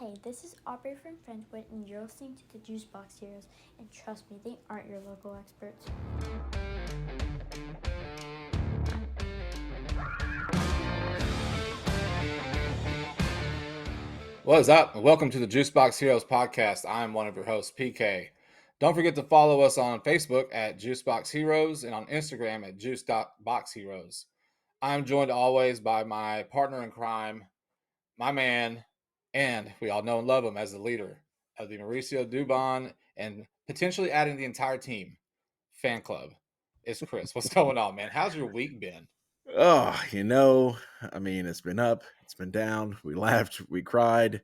Hey, this is Aubrey from Friendwood, and you're listening to the Juice Box Heroes. And trust me, they aren't your local experts. What is up? Welcome to the Juice Box Heroes podcast. I'm one of your hosts, PK. Don't forget to follow us on Facebook at Juicebox Heroes and on Instagram at Juice.boxheroes. I'm joined always by my partner in crime, my man, and we all know and love him as the leader of the Mauricio Dubon and potentially adding the entire team fan club. It's Chris. What's going on, man? How's your week been? Oh, it's been up, it's been down. We laughed, we cried.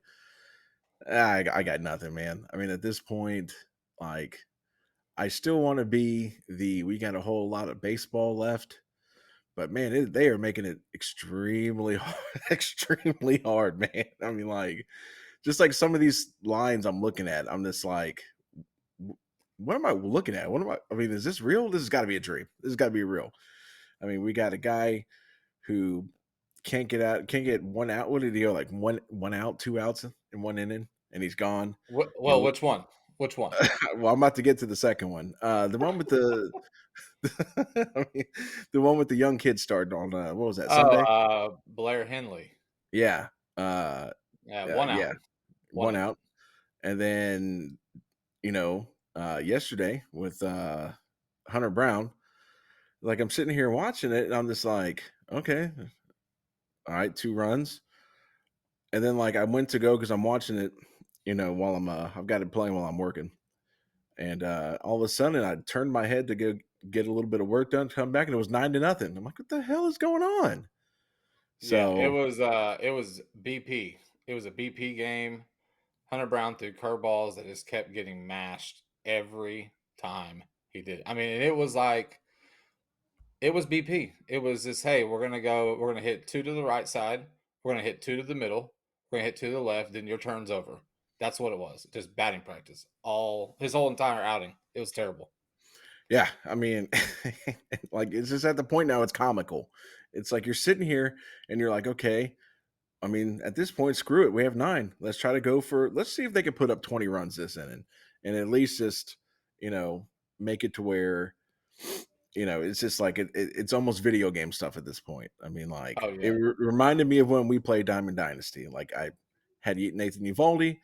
I got nothing, man. I mean, at this point, like, I still want to be we got a whole lot of baseball left, but man, they are making it extremely hard, extremely hard, man. I mean, like, just like some of these lines I'm looking at, I'm just like, what am I looking at? I mean, is this real? This has got to be a dream. This has got to be real. I mean, we got a guy who can't get one out. What did he go, like one out, two outs in one inning, and he's gone. You Well, know, which one? Which one? well, I'm about to get to the second one. The one with the I mean, the one with the young kid starting on what was that, Sunday? Blair Henley. Yeah. Uh Yeah, one out. yeah, One one out. out. And then, yesterday with Hunter Brown, like I'm sitting here watching it and I'm just like, okay, all right, two runs. And then like I went to go because I'm watching it, while I've got it playing while I'm working. And all of a sudden I turned my head to go get a little bit of work done, come back, and it was 9-0. I'm like, what the hell is going on? Yeah, it So was BP. It was a BP game. Hunter Brown threw curveballs that just kept getting mashed every time he did. I mean, it was like it was BP. It was just, hey, we're gonna hit two to the right side, we're gonna hit two to the middle, we're gonna hit two to the left, then your turn's over. That's what it was. Just batting practice. All his whole entire outing. It was terrible. yeah, I mean, like it's just at the point now it's comical. It's like you're sitting here and you're like, okay, I mean, at this point, screw it. We have 9. Let's see if they can put up 20 runs this inning and at least just, you know, make it to where, it's just like it's almost video game stuff at this point. I mean, like Oh it yeah. reminded me of when we played Diamond Dynasty. Like I had Nathan Uvalde,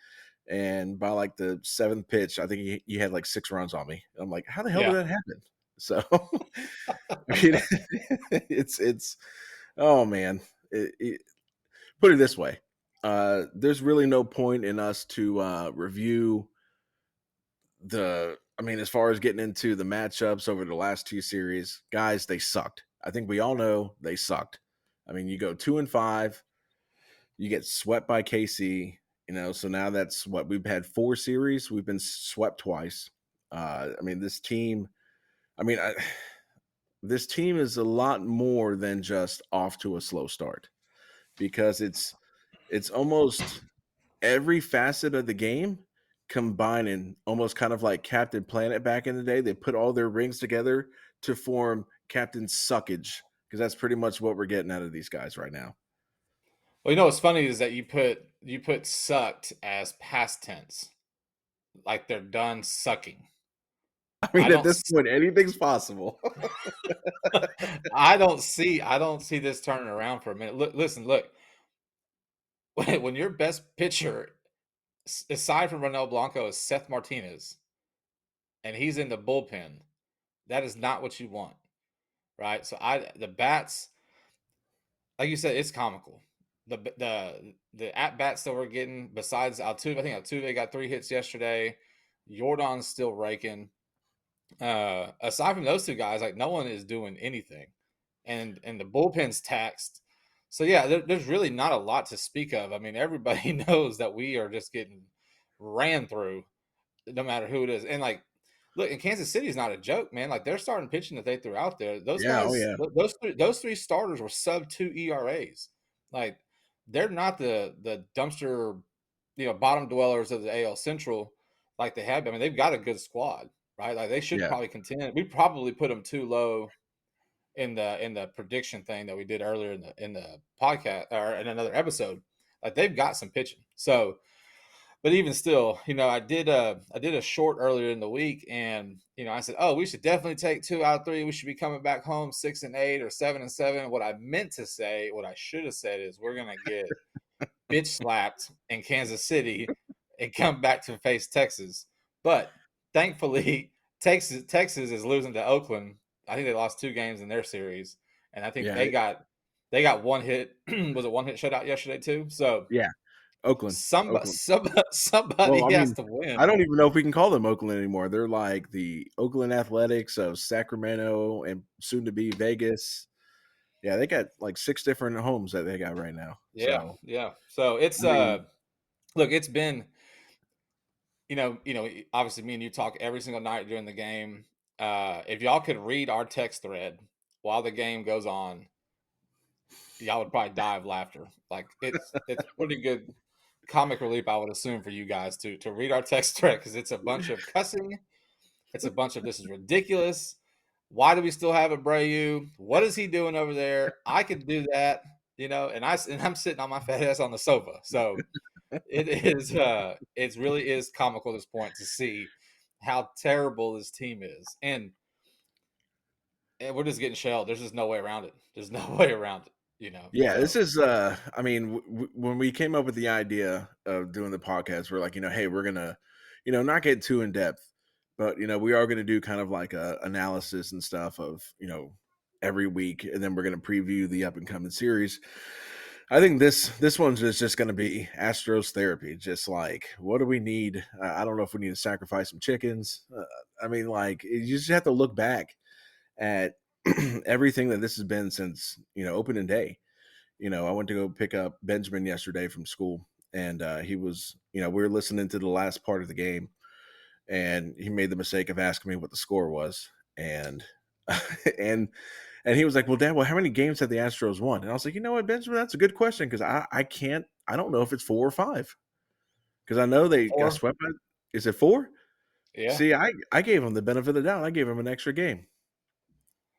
and by like the 7th pitch, I think he had like 6 runs on me. I'm like, how the hell did Yeah. that happen? So, I mean, it's oh man, put it this way, there's really no point in us to review as far as getting into the matchups over the last 2 series, guys, they sucked. I think we all know they sucked. I mean, you go 2-5, you get swept by KC, so now that's what we've had 4 series. We've been swept twice. This team, I mean, I, this team is a lot more than just off to a slow start because it's almost every facet of the game combining, almost kind of like Captain Planet back in the day. They put all their rings together to form Captain Suckage, because that's pretty much what we're getting out of these guys right now. Well, you know what's funny is that you put sucked as past tense, like they're done sucking. I I mean, at don't this point, anything's possible. I don't see this turning around for a minute. Look. When your best pitcher, aside from Ronel Blanco, is Seth Martinez, and he's in the bullpen, that is not what you want, right? So the bats, like you said, it's comical. The at bats that we're getting, besides Altuve, I think Altuve got 3 hits yesterday. Jordan's still raking. Aside from those two guys, like no one is doing anything, and the bullpen's taxed. So yeah, there's really not a lot to speak of. I mean, everybody knows that we are just getting ran through, no matter who it is. And like, look, in Kansas City is not a joke, man. Like they're starting pitching that they threw out there. Those Yeah, oh guys, yeah, those three starters were sub 2 ERAs. Like they're not the dumpster, bottom dwellers of the AL Central like they have been. I mean, they've got a good squad, right? Like they should yeah, probably contend. We probably put them too low in the prediction thing that we did earlier in the podcast or in another episode. Like they've got some pitching. So but even still, I did a short earlier in the week, and I said, oh, we should definitely take 2 out of 3. We should be coming back home 6-8 or 7-7. What I meant to say, what I should have said is we're gonna get bitch slapped in Kansas City and come back to face Texas. But thankfully, Texas is losing to Oakland. I think they lost 2 games in their series, and I think Yeah, they got one hit. Was it one hit shutout yesterday too? So yeah. Oakland, somebody Oakland. somebody Well, I has mean, to I win. don't even know if we can call them Oakland anymore. They're like the Oakland Athletics of Sacramento and soon to be Vegas. Yeah, they got like 6 different homes that they got right now. Yeah, So, yeah. So it's I mean, look, it's been obviously me and you talk every single night during the game. If y'all could read our text thread while the game goes on, y'all would probably die of laughter. Like it's pretty good comic relief, I would assume, for you guys to read our text thread, because it's a bunch of cussing. It's a bunch of this is ridiculous. Why do we still have Abreu? What is he doing over there? I could do that, and I'm sitting on my fat ass on the sofa. So it really is comical at this point to see how terrible this team is. And we're just getting shelled. There's just no way around it. There's no way around it. yeah, this So is I mean, when we came up with the idea of doing the podcast, we're like, hey, we're going to not get too in depth, but we are going to do kind of like a analysis and stuff of, every week, and then we're going to preview the up and coming series. I think this one's just going to be Astros therapy. Just like, what do we need? I don't know if we need to sacrifice some chickens. I mean, like, you just have to look back at everything that this has been since opening day. I went to go pick up Benjamin yesterday from school, and he was, we were listening to the last part of the game, and he made the mistake of asking me what the score was, and and and he was like, "Well, Dad, how many games have the Astros won?" And I was like, "You know what, Benjamin, that's a good question, because I don't know if it's 4 or 5, because I know they got 4, swept by. Is it 4? yeah. See, I gave him the benefit of the doubt. I gave him an extra game.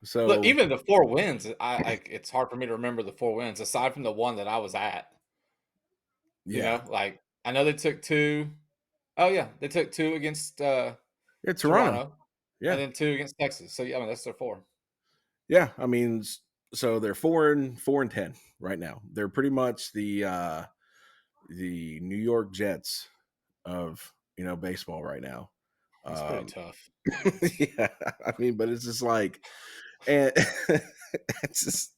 Look, So even the 4 wins, it's hard for me to remember the 4 wins aside from the one that I was at. yeah, Like I know they took 2. Oh yeah, they took 2 against yeah, Toronto, Toronto, and yeah, then 2 against Texas. So yeah, I mean that's their 4. yeah. I mean, so they're 4-10 right now. They're pretty much the New York Jets of baseball right now. That's pretty Um, tough. yeah, I mean, but it's just like, and it's just,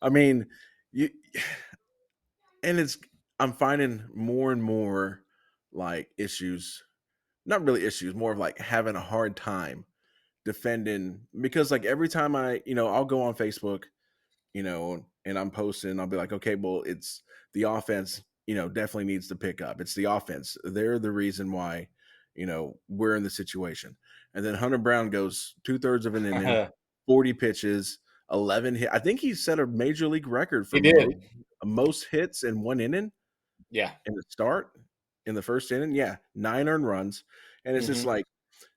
I mean, you, and it's, I'm finding more and more like issues, not really issues, more of like having a hard time defending, because like every time I'll go on Facebook, and I'm posting, I'll be like, okay, well, it's the offense, definitely needs to pick up. It's the offense. They're the reason why, we're in the situation. And then Hunter Brown goes 2/3 of an inning, 40 pitches, 11 hit. I think he set a major league record for He did. most hits in one inning Yeah. in the start in the first inning. Yeah, 9 earned runs. And it's just Mhm. like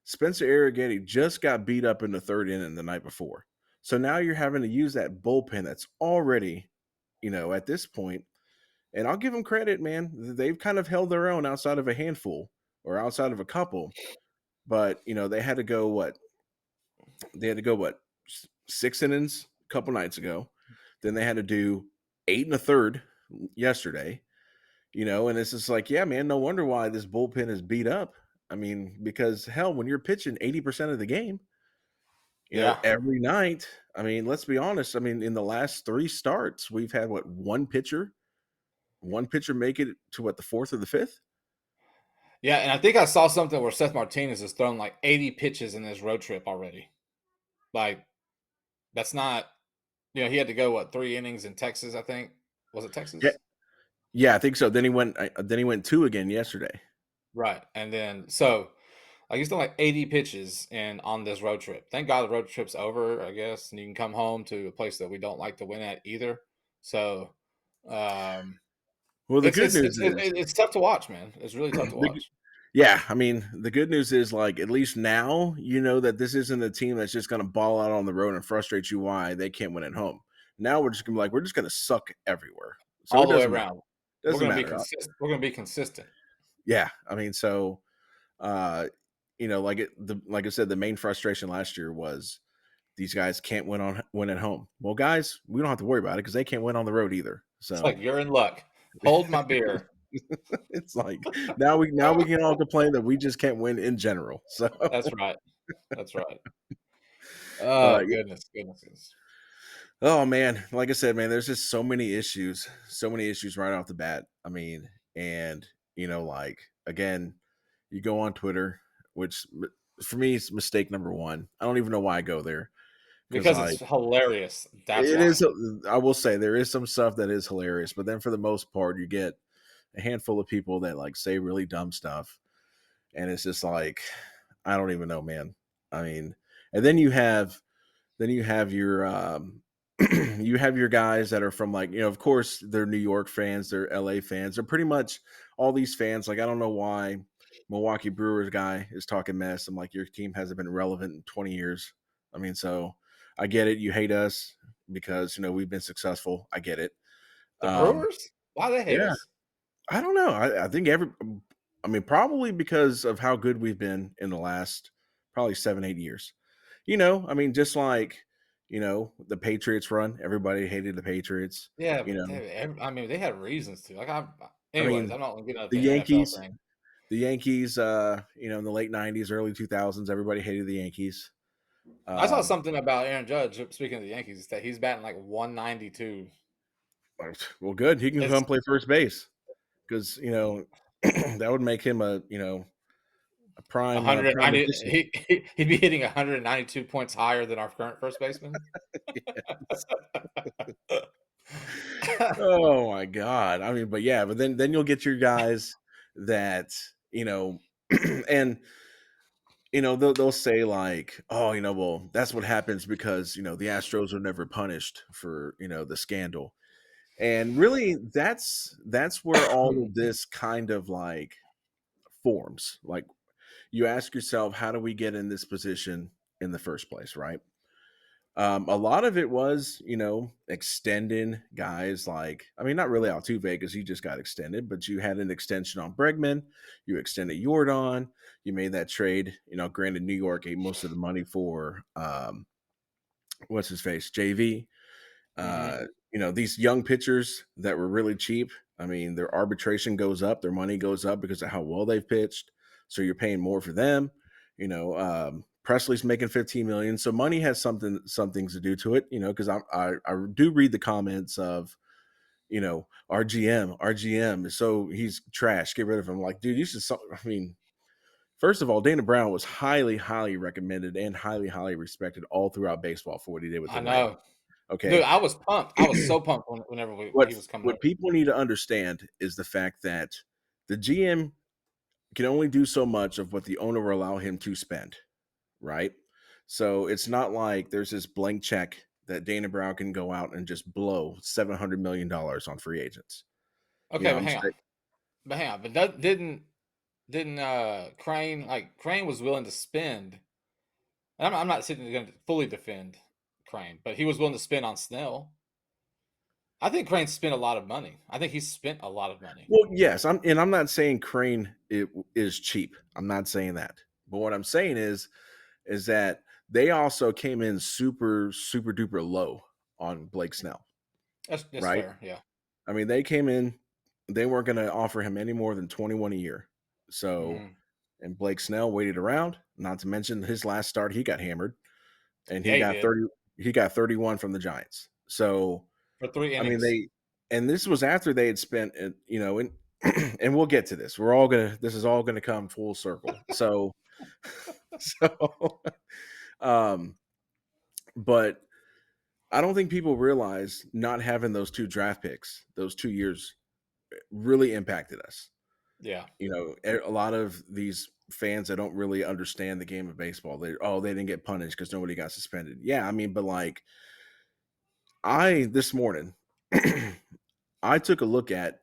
Spencer Arrighetti just got beat up in the third inning the night before. So now you're having to use that bullpen that's already, at this point. And I'll give them credit, man. They've kind of held their own outside of a handful or outside of a couple. But, they had to go what? They had to go what? 6 innings a couple nights ago. Then they had to do 8 1/3 yesterday. And it's just like, yeah, man, no wonder why this bullpen is beat up. I mean, because hell, when you're pitching 80% of the game, Yeah. every night, I mean, let's be honest. I mean, in the last 3 starts, we've had what, one pitcher make it to what, the fourth or the fifth? Yeah, and I think I saw something where Seth Martinez has thrown like 80 pitches in this road trip already. Like that's not, he had to go what 3 innings in Texas, I think. Was it Yeah, Texas? yeah, I think so. Then he went two again yesterday. Right. And then so like he's done like 80 pitches and on this road trip. Thank God the road trip's over, I guess, and you can come home to a place that we don't like to win at either. So um Well, the it's good it's news it's is, it's tough to watch, man. It's really tough to the, watch. yeah, I mean, the good news is like at least now you know that this isn't a team that's just going to ball out on the road and frustrate you why they can't win at home. Now we're just going to be like, we're just going to suck everywhere. So All it the way doesn't matter. around. Doesn't matter. We're gonna be consistent. Yeah, I mean, so uh, like I said, the main frustration last year was these guys can't win at home. Well, guys, we don't have to worry about it because they can't win on the road either. It's like So you're in luck. Hold my beer. it's like now we can all complain that we just can't win in general. So That's right. That's right. uh Oh goodness, goodness. oh man, like I said, man, there's just so many issues right off the bat. I mean, and like again, you go on Twitter, which for me is mistake number one. I don't even know why I go there because Because it's hilarious. That's it is. why. I will say there is some stuff that is hilarious, but then for the most part, you get a handful of people that like say really dumb stuff, and it's just like I don't even know, man. I mean, and then you have your you have your guys that are from like of course they're New York fans, they're LA fans, they're pretty much all these fans. Like I don't know why Milwaukee Brewers guy is talking mess. I'm like, your team hasn't been relevant in 20 years. I mean, so I get it. You hate us because we've been successful. I get it. The Um, Brewers? Why they hate yeah, us? I don't know. I think I mean, probably because of how good we've been in the last probably 7, 8 years. I mean, just like, the Patriots run, everybody hated the Patriots. Yeah, You but know, I mean, they had reasons to. Like, I anyways, mean, I'm not gonna get into the the NFL Yankees, thing. the Yankees, in the late 90s, early 2000s, everybody hated the Yankees. I saw Um, something about Aaron Judge. Speaking of the Yankees, that he's batting like 192. well, good. He can It's come play first base because, that would make him a prime 190. addition. He'd be hitting 192 points higher than our current first baseman. Oh my god. I mean, but yeah, but then you'll get your guys that, and they'll say like, "Oh, well, that's what happens because, the Astros are never punished for, the scandal." And really that's where all of this kind of like forms. Like you ask yourself, how do we get in this position in the first place, right? A lot of it was, extending guys like, I mean, not really Altuve because he just got extended, but you had an extension on Bregman, you extended Jordan, you made that trade. Granted, New York gave most of the money for what's his face, JV. Hmm. These young pitchers that were really cheap. I mean, their arbitration goes up, their money goes up because of how well they've pitched. So you're paying more for them. Presley's making 15 million, so money has some things to do to it. Because I do read the comments of our GM is so he's trash. Get rid of him. Like, dude, you should. I mean, first of all, Dana Brown was highly, highly recommended and highly, highly respected all throughout baseball for what he did with I the Rays. know, dude. Okay, I was pumped. I was so pumped whenever what he was coming what over. people need to understand is the fact that the GM can only do so much of what the owner will allow him to spend, right? So it's not like there's this blank check that Dana Brown can go out and just blow $700 million on free agents. Okay, but I'm hang on. saying, But that didn't Crane was willing to spend. And I'm not sitting going to fully defend Crane, but he was willing to spend on Snell. I think Crane spent a lot of money. I think he spent a lot of money. well, yes, I'm not saying Crane is cheap. I'm not saying that. But what I'm saying is that they also came in super super duper low on Blake Snell, That's right? fair. Yeah. I mean, they came in, they weren't going to offer him any more than 21 a year. So, Hmm. and Blake Snell waited around, not to mention his last start, he got hammered and Yeah, he did he got 31 from the Giants. So, for 3 innings. and this was after they had spent, and, and we'll get to this. This is all going to come full circle. So, so, um, but I don't think people realize not having those two draft picks, those 2 years really impacted us. Yeah. A lot of these fans that don't really understand the game of baseball, they didn't get punished because nobody got suspended. Yeah, I mean, but like I this morning, I took a look at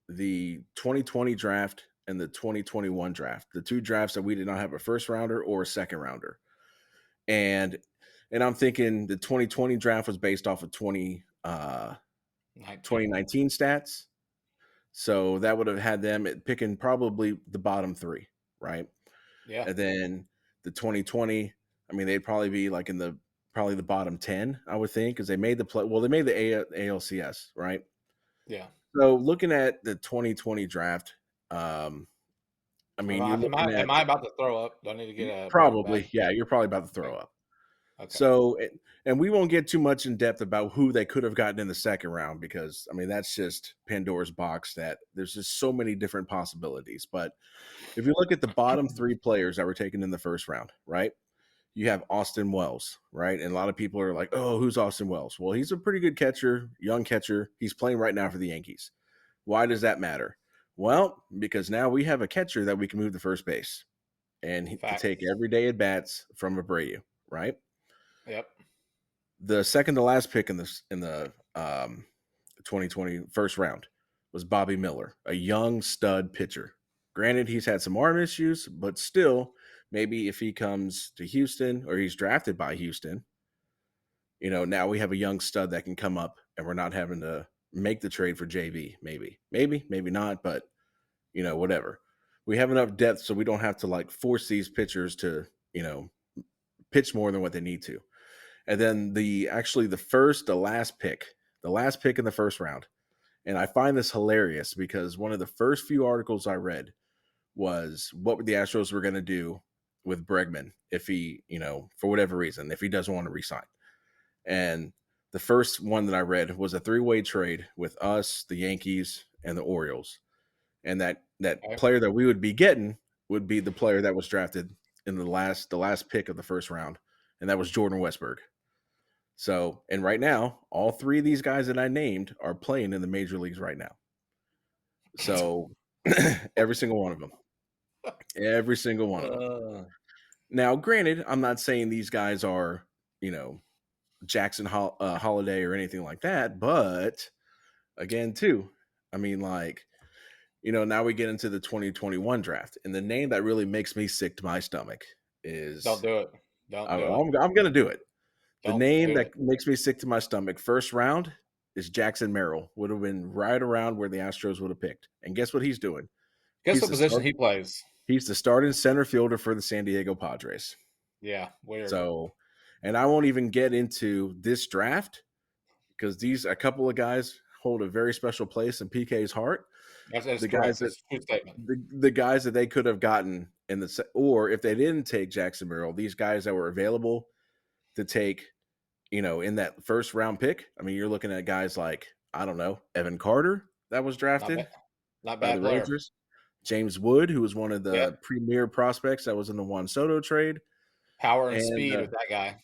the 2020 draft and the 2021 draft, the two drafts that we did not have a first rounder or a second rounder, and I'm thinking the 2020 draft was based off of 19. 2019 stats. So that would have had them picking probably the bottom three, right? Yeah. And then the 2020, I mean, they'd probably be like in the probably the bottom 10, I would think, because they made the play. Well, they made the ALCS, right? Yeah. So looking at the 2020 draft, um, I Am mean, I you're am I looking am at I about to throw up? Do I need to get a water bag? probably, yeah, you're probably about to Okay. throw up. Okay. So, and we won't get too much in depth about who they could have gotten in the second round because, I mean, that's just Pandora's box that there's just so many different possibilities. But if you look at the bottom three players that were taken in the first round, right? You have Austin Wells, right? And a lot of people are like, oh, who's Austin Wells? Well, he's a pretty good catcher, young catcher. He's playing right now for the Yankees. Why does that matter? Well, because now we have a catcher that we can move to first base and to Fact. take everyday at bats from Abreu, right? Yep. The second to last pick in the 2020 first round was Bobby Miller, a young stud pitcher. Granted, he's had some arm issues, but still, maybe if he comes to Houston or he's drafted by Houston, now we have a young stud that can come up and we're not having to make the trade for JV. Maybe not, but whatever. We have enough depth so we don't have to like force these pitchers to, pitch more than what they need to. And then the last pick in the first round. And I find this hilarious because one of the first few articles I read was what the Astros were going to do with Bregman if he, for whatever reason, if he doesn't want to resign. And the first one that I read was a three-way trade with us, the Yankees, and the Orioles. And that Okay. player that we would be getting would be the player that was drafted in the last pick of the first round, and that was Jordan Westberg. So, and right now, all three of these guys that I named are playing in the major leagues right now. So, every single one of them, every single one of them. Uh, Now, granted, I'm not saying these guys are, Jackson Holiday or anything like that, but again, too, I mean, like, now we get into the 2021 draft, and the name that really makes me sick to my stomach don't is do it. Don't do it. I'm going to do it. The Don't name do that it. makes me sick to my stomach, first round, is Jackson Merrill. Would have been right around where the Astros would have picked. And guess what he's doing? Guess He's what the position start. he plays? He's the starting center fielder for the San Diego Padres. Yeah. Weird. So, and I won't even get into this draft because a couple of guys hold a very special place in PK's heart. That's The guys correct. that That's a true statement. the guys that they could have gotten or if they didn't take Jackson Merrill, these guys that were available to take, in that first round pick. I mean, you're looking at guys like, I don't know, Evan Carter that was Not bad. drafted Not by bad the player. Rangers, James Wood, who was one of Yep. the premier prospects that was in the Juan Soto trade, Power and and speed with that guy.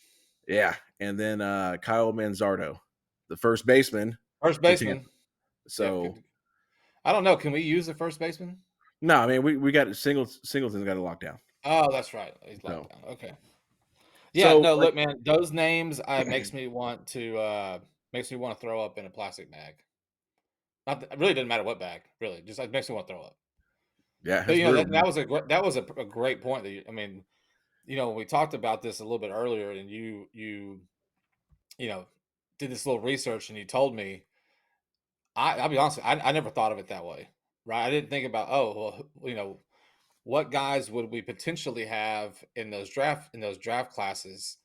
yeah, and then Kyle Manzardo, the first baseman First for Tampa. baseman. Yep. So I don't know. Can we use the first baseman? no, I mean we got Singleton's got it locked down. Oh, that's right. He's locked So down. Okay. Yeah, so no, like look, man, those names makes me want to throw up in a plastic bag. Not that, it really doesn't matter what bag, really. Just like makes me want to throw up. yeah, But it's brutal, that man. was a great point that I mean, we talked about this a little bit earlier, and you know did this little research, and you told me I'll be honest, I never thought of it that way, right? I didn't think about what guys would we potentially have in those draft classes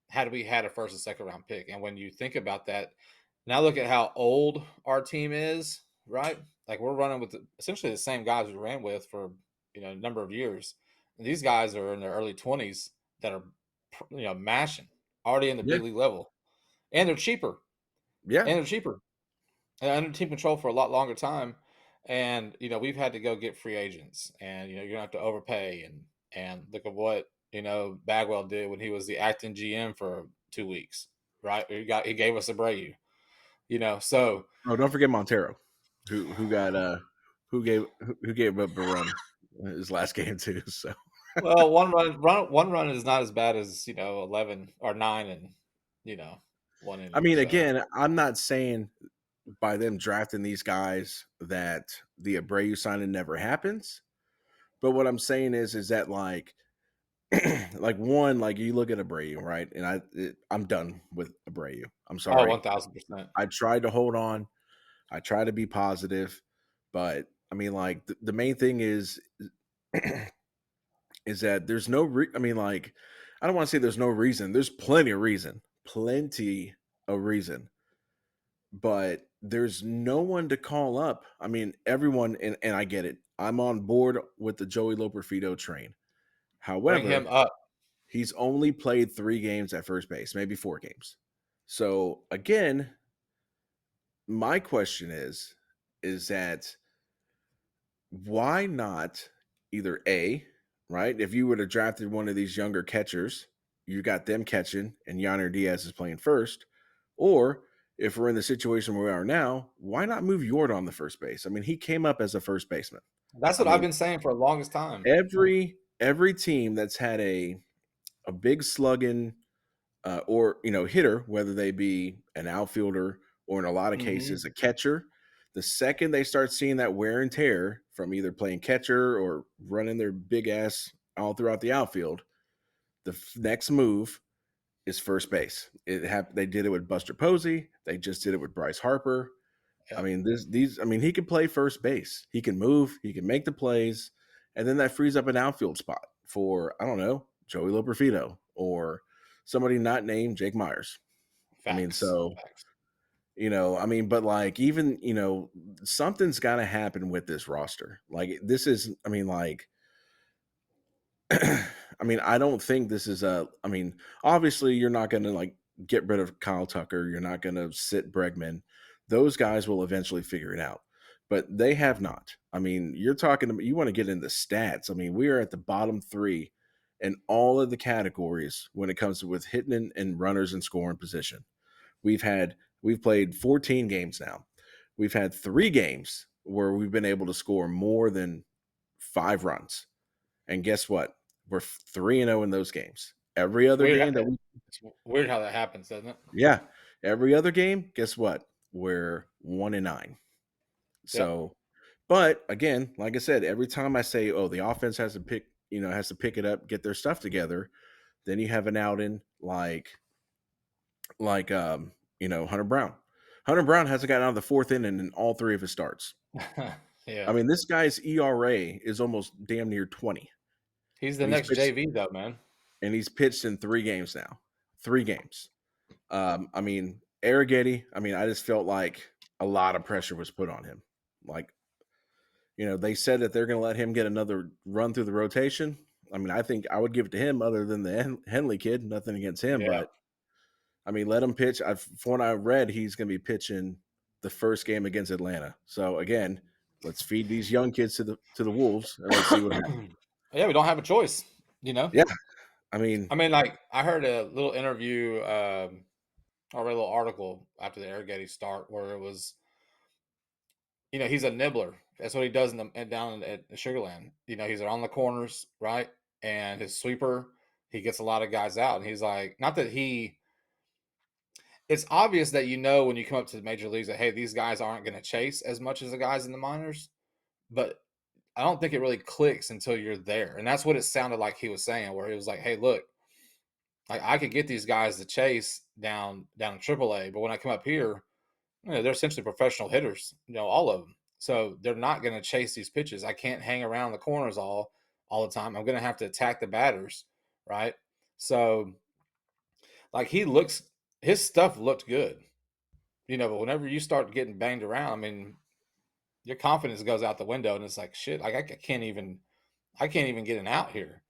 had we had a first and second round pick. And when you think about that, now look at how old our team is, right? Like we're running with essentially the same guys we ran with for a number of years. And these guys are in their early 20s that are mashing already in the Yeah, big league level, and they're cheaper, yeah, and they're cheaper and under team control for a lot longer time. And we've had to go get free agents, and you're gonna have to overpay. And look at what Bagwell did when he was the acting GM for 2 weeks, right? He gave us a Abreu, So oh, don't forget Montero, who got who gave up a run his last game too. So well, one run is not as bad as 11 or 9 and one I inning. mean, So again, I'm not saying by them drafting these guys that the Abreu signing never happens, but what I'm saying is that like like one like you look at Abreu, right? And I'm done with Abreu. I'm oh, sorry. 1,000%. I tried to hold on. I try to be positive, But I mean, like the main thing is is that there's no I mean, like, I don't want to say there's no reason. There's plenty of reason, but there's no one to call up. I mean, everyone, and I get it. I'm on board with the Joey Loperfido train. Bring However, him up. he's only played 3 games at first base, maybe 4 games. So again, my question is that why not either A, right? If you would have drafted one of these younger catchers, you got them catching and Yonder Diaz is playing first. Or if we're in the situation where we are now, why not move Yord on the first base? I mean, he came up as a first baseman. That's I what I've mean, been saying for the longest time. every team that's had a big slugging or hitter, whether they be an outfielder or in a lot of Hmm. cases a catcher. The second they start seeing that wear and tear from either playing catcher or running their big ass all throughout the outfield, the next move is first base. They did it with Buster Posey. They just did it with Bryce Harper. I Yep. mean, he can play first base. He can move. He can make the plays, and then that frees up an outfield spot for I don't know Joey Loperfido or somebody not named Jake Myers. I mean, Facts. so Facts. I mean, but like even something's got to happen with this roster. Like this is, I mean, like I mean, I don't think this is I mean, obviously, you're not going to like get rid of Kyle Tucker. You're not going to sit Bregman. Those guys will eventually figure it out, but they have not. I mean, you're talking about you want to get into stats. I mean, we are at the bottom three in all of the categories when it comes to with hitting and runners and scoring position. We've played 14 games now. We've had 3 games where we've been able to score more than 5 runs. And guess what? We're 3-0 in those games. Every It's other weird. game that we It's weird how that happens, doesn't it? yeah, every other game, guess what? We're 1-9. Yep. So, but again, like I said, every time I say, "Oh, the offense has to pick it up, get their stuff together," then you have an outing like Hunter Brown. Hunter Brown hasn't gotten out of the 4th inning in all 3 of his starts. I Yeah. mean, this guy's ERA is almost damn near 20, He's the and he's next pitched JV though, man. in 3 games now. 3 games. I mean, Arrighetti, I mean, I just felt like a lot of pressure was put on him. Like, they said that they're going to let him get another run through the rotation. I mean, I think I would give it to him other than the Henley kid. Nothing against him, Yeah. but I mean, let him pitch. From what I read, he's going to be pitching the first game against Atlanta. So again, let's feed these young kids to the wolves and let's see what happens. Yeah, we don't have a choice, you know? Yeah, I mean, I mean, like, I heard a little interview, or a little article after the Arrighetti start where it was, he's a nibbler. That's what he does down at Sugarland. He's on the corners, right? And his sweeper, he gets a lot of guys out. And he's like, not that it's obvious that when you come up to the major leagues that, hey, these guys aren't going to chase as much as the guys in the minors. But I don't think it really clicks until you're there. And that's what it sounded like he was saying, where he was like, hey, look, like I could get these guys to chase down in AAA, but when I come up here, they're essentially professional hitters, all of them. So they're not going to chase these pitches. I can't hang around the corners all the time. I'm going to have to attack the batters, right? So like his stuff looked good, but whenever you start getting banged around, I mean, your confidence goes out the window, and it's like shit. Like I can't even get an out here.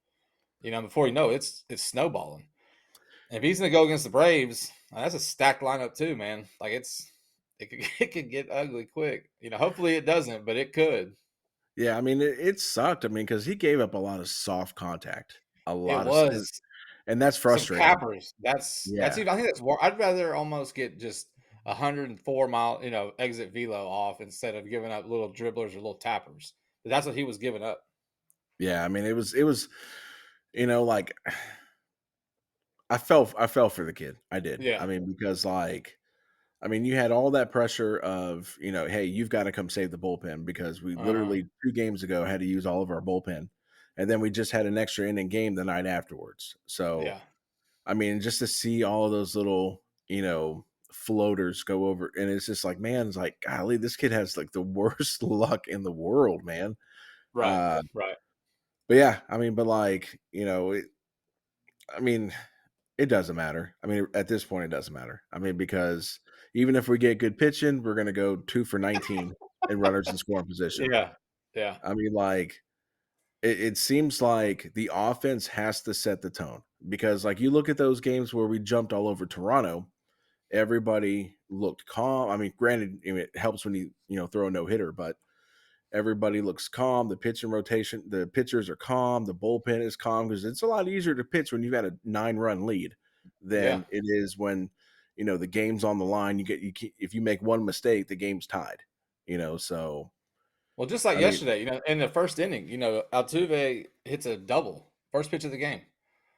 Before you know it, it's snowballing. And if he's going to go against the Braves, that's a stacked lineup too, man. Like it could, it could get ugly quick. Hopefully it doesn't, but it could. yeah, I mean, it sucked. I mean, because he gave up a lot of soft contact, a It lot of, was and that's some frustrating. cappers. That's Yeah, even. I think that's more. I'd rather almost get just 104 mile, exit velo off instead of giving up little dribblers or little tappers. But that's what he was giving up. yeah. I mean, it was, like I fell for the kid. I did. Yeah. I mean, because like, I mean, you had all that pressure of, hey, you've got to come save the bullpen because we Uh huh. literally 2 games ago had to use all of our bullpen, and then we just had an extra inning game the night afterwards. So, Yeah. I mean, just to see all of those little, floaters go over, and it's just like, man, it's like, golly, this kid has like the worst luck in the world, man. Right. Uh, Right. but yeah, I mean, but like, I mean, it doesn't matter. I mean, at this point, it doesn't matter. I mean, because even if we get good pitching, we're gonna go 2 for 19 in runners in scoring position. Yeah. Yeah. I mean, like, it seems like the offense has to set the tone because, like, you look at those games where we jumped all over Toronto, everybody looked calm. I mean, granted, it helps when you throw a no hitter, but everybody looks calm. The pitching rotation, the pitchers are calm. The bullpen is calm because it's a lot easier to pitch when you've got a 9-run lead Yeah. than it is when the game's on the line. If you make one mistake, the game's tied. So Well, just like I mean, yesterday, in the first inning, Altuve hits a double, first pitch of the game.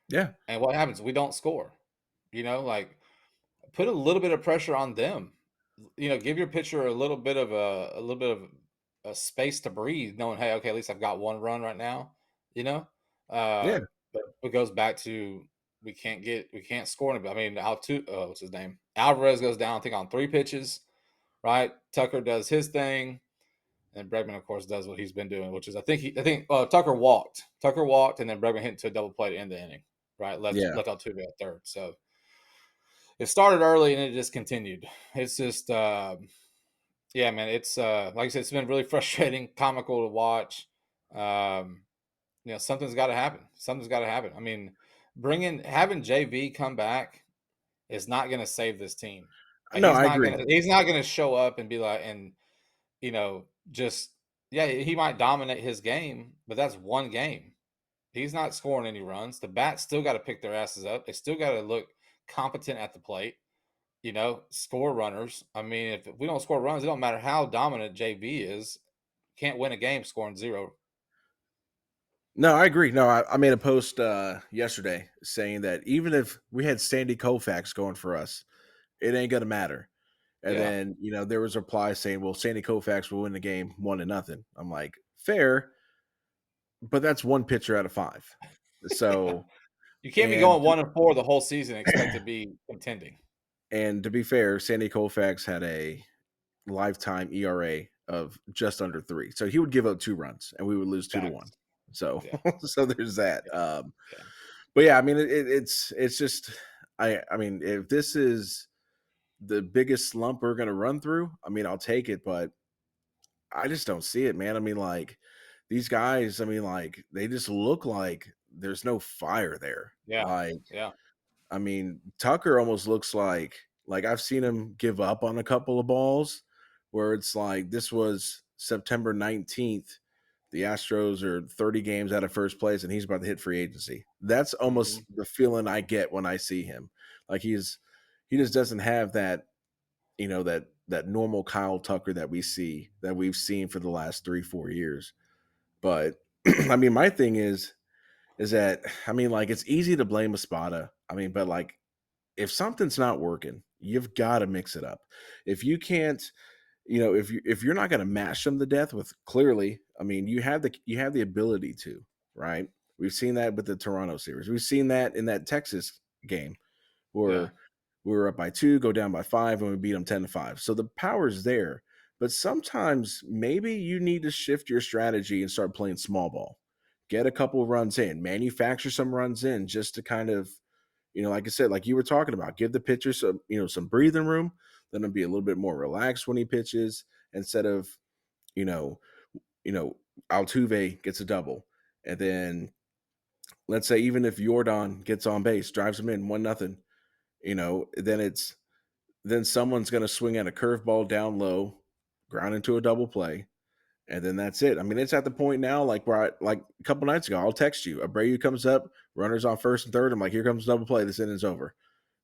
yeah, And what happens? We don't score. Like put a little bit of pressure on them. Give your pitcher a little bit of a space to breathe, knowing, hey, okay, at least I've got one run right now. You know, yeah, but it goes back to we can't score. I mean, what's his name? Alvarez goes down, I think, on 3 pitches. Right? Tucker does his thing. And Bregman, of course, does what he's been doing, which is I think Tucker walked. Tucker walked, and then Bregman hit into a double play to end the inning. Right, left yeah. Altuve at third. So it started early and it just continued. It's just, yeah, man. It's like I said, it's been really frustrating, comical to watch. Um, something's got to happen. Something's got to happen. I mean, having JV come back is not going to save this team. No, I agree. He's not gonna show up and be like, and just, yeah, he might dominate his game, but that's one game. He's not scoring any runs. The bats still got to pick their asses up. They still got to look competent at the plate. Score runners. I mean, if we don't score runs, it don't matter how dominant JV is. Can't win a game scoring zero. No, I agree. No, I made a post yesterday saying that even if we had Sandy Koufax going for us, it ain't gonna matter. And Yeah. then, there was a reply saying, well, Sandy Koufax will win the game 1-0. I'm like, fair, but that's one pitcher out of 5. So, You can't be and going 1-4 the whole season and expect to be contending. and to be fair, Sandy Koufax had a lifetime ERA of just under 3. So he would give up 2 runs and we would lose 2-1. Facts. So, Yeah. so there's that. Yeah. Yeah. But yeah, I mean, it's just, I mean, if this is the biggest slump we're going to run through, I mean, I'll take it, but I just don't see it, man. I mean, like, these guys, I mean, like, they just look like there's no fire there. Yeah. Like, Yeah. I mean, Tucker almost looks like I've seen him give up on a couple of balls where it's like this was September 19th. The Astros are 30 games out of first place and he's about to hit free agency. That's almost Mhm. the feeling I get when I see him. Like he just doesn't have that, that normal Kyle Tucker that we've seen for the last 3-4 years. But I mean, my thing is that, I mean, like, it's easy to blame Espada. I mean, but like, if something's not working, you've got to mix it up. If you can't, if you're not going to mash them to death with, clearly, I mean, you have the ability to, right? We've seen that with the Toronto series. We've seen that in that Texas game Yeah. where we were up by 2, go down by 5, and we beat them 10-5. So the power's there, but sometimes maybe you need to shift your strategy and start playing small ball. Get a couple runs in, manufacture some runs in, just to kind of, like I said, like you were talking about, give the pitcher some breathing room. Let him be a little bit more relaxed when he pitches instead of, you know, Altuve gets a double, and then let's say even if Jordan gets on base, drives him in 1-0, then someone's going to swing at a curveball down low, ground into a double play, and then that's it. I mean, it's at the point now, like like a couple nights ago, I'll text you. Abreu comes up, runners on first and third. I'm like, here comes double play. This inning's over.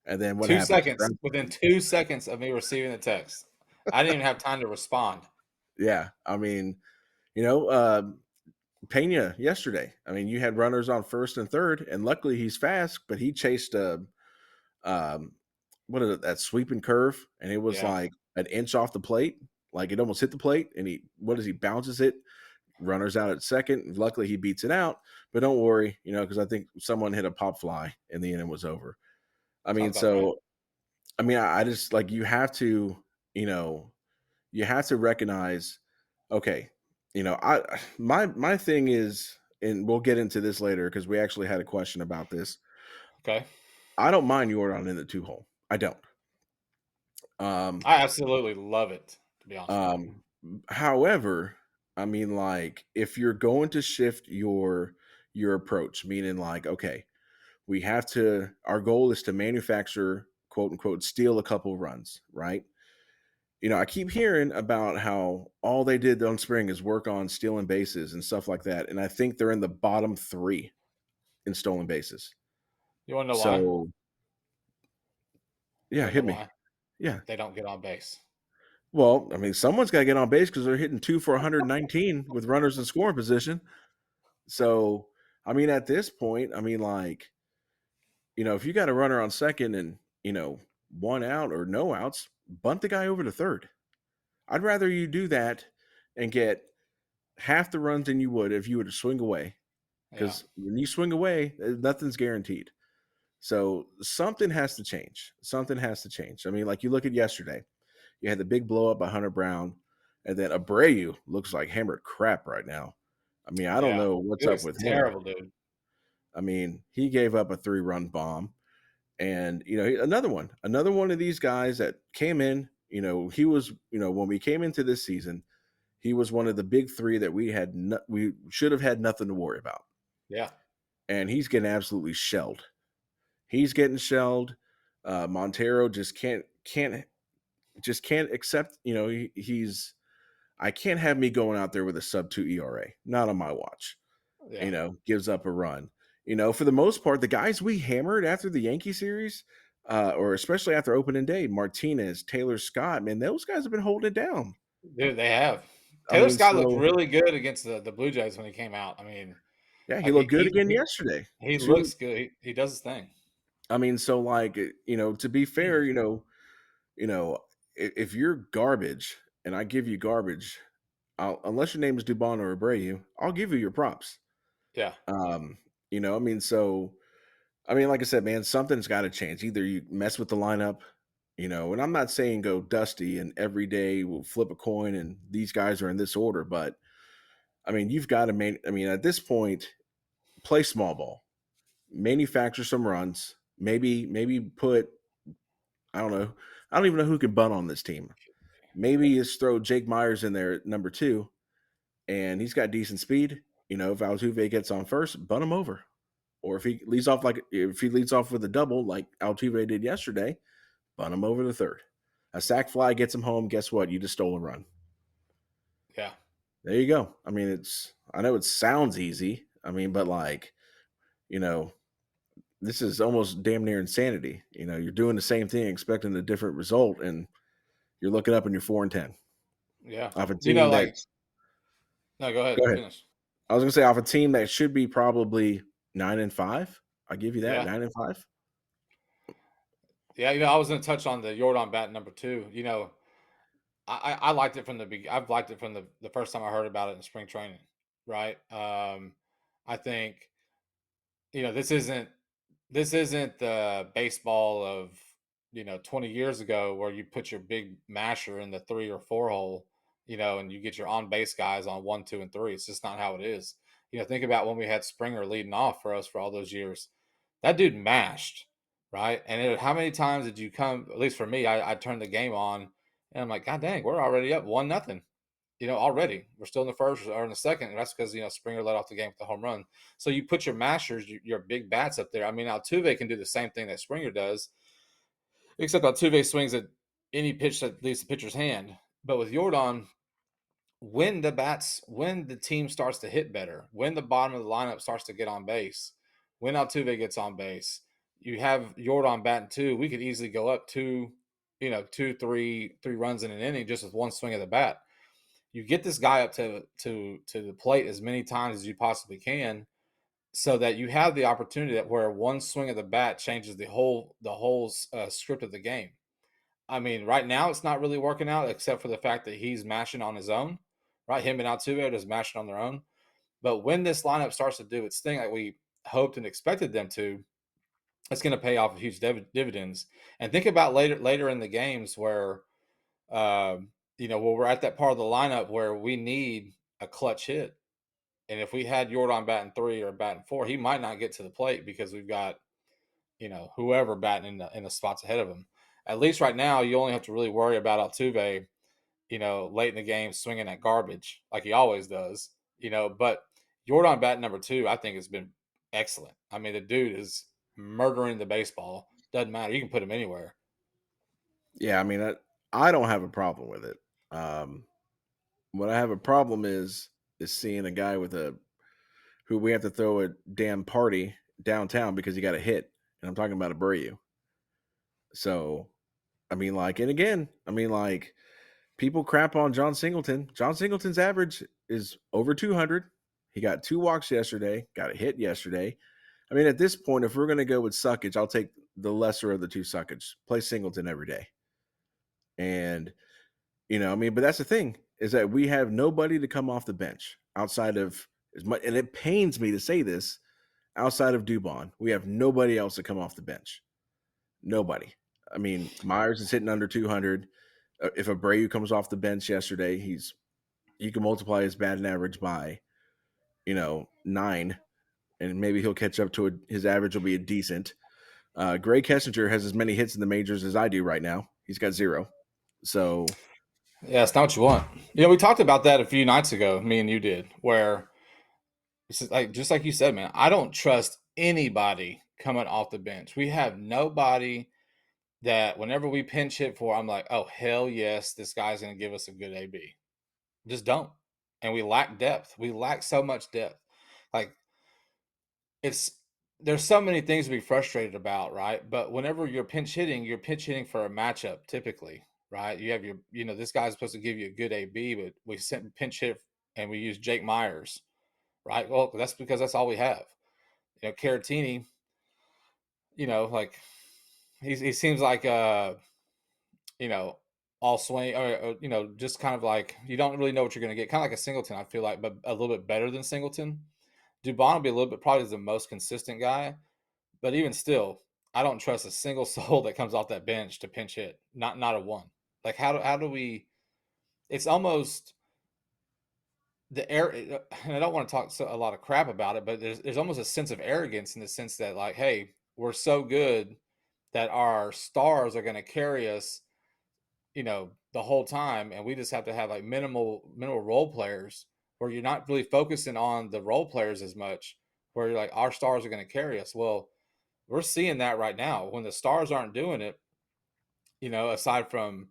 And then what 2 happens? seconds. Within 2 seconds of me receiving the text, I didn't even have time to respond. Yeah, I mean, you know, uh, Pena yesterday. I mean, you had runners on first and third, and luckily he's fast, but he chased um, what is it, that sweeping curve, and it was Yeah. like an inch off the plate, like it almost hit the plate, and he bounces it, runners out at second. Luckily he beats it out, but don't worry, because I think someone hit a pop fly and the inning was over. I Sounds mean, about right. so I mean, I just like you have to, you know, you have to recognize, okay, I my thing is, and we'll get into this later because we actually had a question about this. Okay. I don't mind Jordan in the 2 hole. I don't. Um, I absolutely love it, to be honest with you. um, however, I mean, like, if you're going to shift your approach, meaning like, okay, we have to our goal is to manufacture, quote unquote, steal a couple runs, right? I keep hearing about how all they did on spring is work on stealing bases and stuff like that. And I think they're in the bottom 3 in stolen bases. You want to know why? So, You yeah, want to hit know me. why? Yeah. They don't get on base. Well, I mean, someone's got to get on base because they're hitting 2 for 119 with runners in scoring position. So, I mean, at this point, I mean, like, if you got a runner on second and, 1 out or no outs, bunt the guy over to third. I'd rather you do that and get half the runs than you would if you were to swing away. Yeah. Because when you swing away, nothing's guaranteed. So something has to change. Something has to change. I mean, like you look at yesterday, you had the big blow up by Hunter Brown, and then Abreu looks like hammered crap right now. I mean, I don't Yeah. know what's It up looks with him. terrible, dude. I mean, he gave up a 3-run bomb. And, another one of these guys that came in, he was, when we came into this season, he was one of the big 3 that we should have had nothing to worry about. Yeah. And he's getting absolutely shelled. He's getting shelled. Montero just can't accept. He's. I can't have me going out there with a sub 2 ERA. Not on my watch. Yeah. Gives up a run. For the most part, the guys we hammered after the Yankee series, or especially after opening day, Martinez, Taylor Scott, man, those guys have been holding it down. Dude, they have. I Taylor mean, Scott looked so really good against the Blue Jays when he came out. I mean, yeah, he like looked good again yesterday. he Two. looks good. He does his thing. I mean, so like to be fair, you know, if you're garbage and I give you garbage, unless your name is Dubon or Abreu, I'll give you your props. Yeah. Um, I mean, so I mean, like I said, man, something's got to change. Either you mess with the lineup, and I'm not saying go dusty and every day we'll flip a coin and these guys are in this order, but I mean, you've got to I mean, at this point, play small ball, manufacture some runs, maybe put I don't know. I don't even know who can bunt on this team. Maybe just throw Jake Myers in there at number 2, and he's got decent speed. If Altuve gets on first, bunt him over. Or if he leads off with a double like Altuve did yesterday, bunt him over to third. A sac fly gets him home. Guess what? You just stole a run. Yeah. There you go. I mean, I know it sounds easy. I mean, but like, you know, this is almost damn near insanity. You're doing the same thing, expecting a different result, and you're looking up and you're 4-10 Yeah. off a team Like that's. no, go ahead. Go You ahead. finish. I was gonna say off a team that should be probably 9-5. I give you that Yeah. 9-5. Yeah, I was gonna touch on the Jordan bat number 2. I liked it from the I've liked it from the first time I heard about it in spring training, right? I think this isn't the baseball of 20 years ago where you put your big masher in the 3 or 4 hole, and you get your on base guys on 1, 2, and 3. It's just not how it is. Think about when we had Springer leading off for us for all those years. That dude mashed, right? And how many times did you come? At least for me, I turned the game on, and I'm like, God dang, we're already up 1-0. Already we're still in the first or in the second. And that's because Springer led off the game with the home run. So you put your mashers, your big bats up there. I mean, Altuve can do the same thing that Springer does, except Altuve swings at any pitch that leaves the pitcher's hand. But with Jordan, when the team starts to hit better, when the bottom of the lineup starts to get on base, when Altuve gets on base, you have Jordan batting 2. We could easily go up 3 runs in an inning just with one swing of the bat. You get this guy up to the plate as many times as you possibly can, so that you have the opportunity that where one swing of the bat changes the whole script of the game. I mean, right now it's not really working out except for the fact that he's mashing on his own, right? Him and Altuve are just mashing on their own. But when this lineup starts to do its thing, like we hoped and expected them to, it's going to pay off huge dividends. And think about later in the games where, where we're at that part of the lineup where we need a clutch hit. And if we had Jordan batting 3 or batting 4, he might not get to the plate because we've got, whoever batting in the spots ahead of him. At least right now, you only have to really worry about Altuve, late in the game swinging that garbage like he always does, But Jordan batting number 2, I think, has been excellent. I mean, the dude is murdering the baseball. Doesn't matter. You can put him anywhere. Yeah, I mean, I don't have a problem with it. What I have a problem is seeing a guy who we have to throw a damn party downtown because he got a hit, and I'm talking about Abreu. So, I mean, and again, I mean, people crap on John Singleton. John Singleton's average is over 200. He got 2 walks yesterday, got a hit yesterday. I mean, at this point, if we're going to go with suckage, I'll take the lesser of the 2 suckage. Play Singleton every day. And, I mean, but that's the thing is that we have nobody to come off the bench outside of as much. And it pains me to say this, outside of Dubon, we have nobody else to come off the bench. Nobody. I mean, Myers is hitting under 200. If Abreu comes off the bench yesterday, you can multiply his batting average by, 9, and maybe he'll catch up to his average will be a decent. Gray Kessinger has as many hits in the majors as I do right now. He's got 0. So Yeah, it's not what you want. We talked about that a few nights ago, me and you did, where it's just like you said, man, I don't trust anybody coming off the bench. We have nobody that whenever we pinch hit for, I'm like, oh, hell yes, this guy's going to give us a good AB. Just don't. And we lack depth. We lack so much depth. Like, there's so many things to be frustrated about, right? But whenever you're pinch hitting for a matchup typically, right? You have this guy's supposed to give you a good AB, but we sent pinch hit and we use Jake Myers, right? Well, that's because that's all we have. Caratini, like he seems like all swing or just kind of like you don't really know what you're going to get. Kind of like a Singleton, I feel like, but a little bit better than Singleton. Dubon will be a little bit probably the most consistent guy, but even still, I don't trust a single soul that comes off that bench to pinch hit. Not a one. Like how do we? It's almost the air. And I don't want to talk a lot of crap about it, but there's almost a sense of arrogance in the sense that like, hey, we're so good that our stars are going to carry us, the whole time, and we just have to have like minimal role players where you're not really focusing on the role players as much. Where you're like, our stars are going to carry us. Well, we're seeing that right now when the stars aren't doing it. Aside from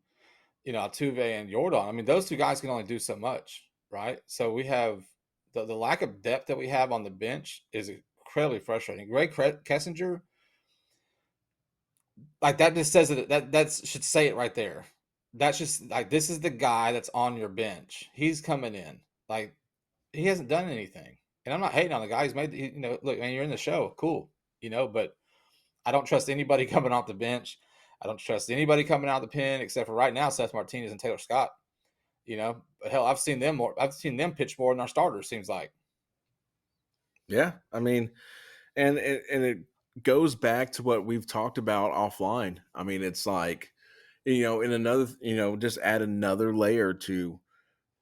Altuve and Jordan, I mean, those 2 guys can only do so much, right? So we have the lack of depth that we have on the bench is incredibly frustrating. Gray Kessinger, like that just says it. That should say it right there. That's just like this is the guy that's on your bench. He's coming in. Like he hasn't done anything. And I'm not hating on the guy. He's made look, man, you're in the show. Cool. But I don't trust anybody coming off the bench. I don't trust anybody coming out of the pen except for right now Seth Martinez and Taylor Scott. But hell, I've seen them pitch more than our starters, seems like. yeah, I mean, and it goes back to what we've talked about offline. I mean, it's like, in another, just add another layer to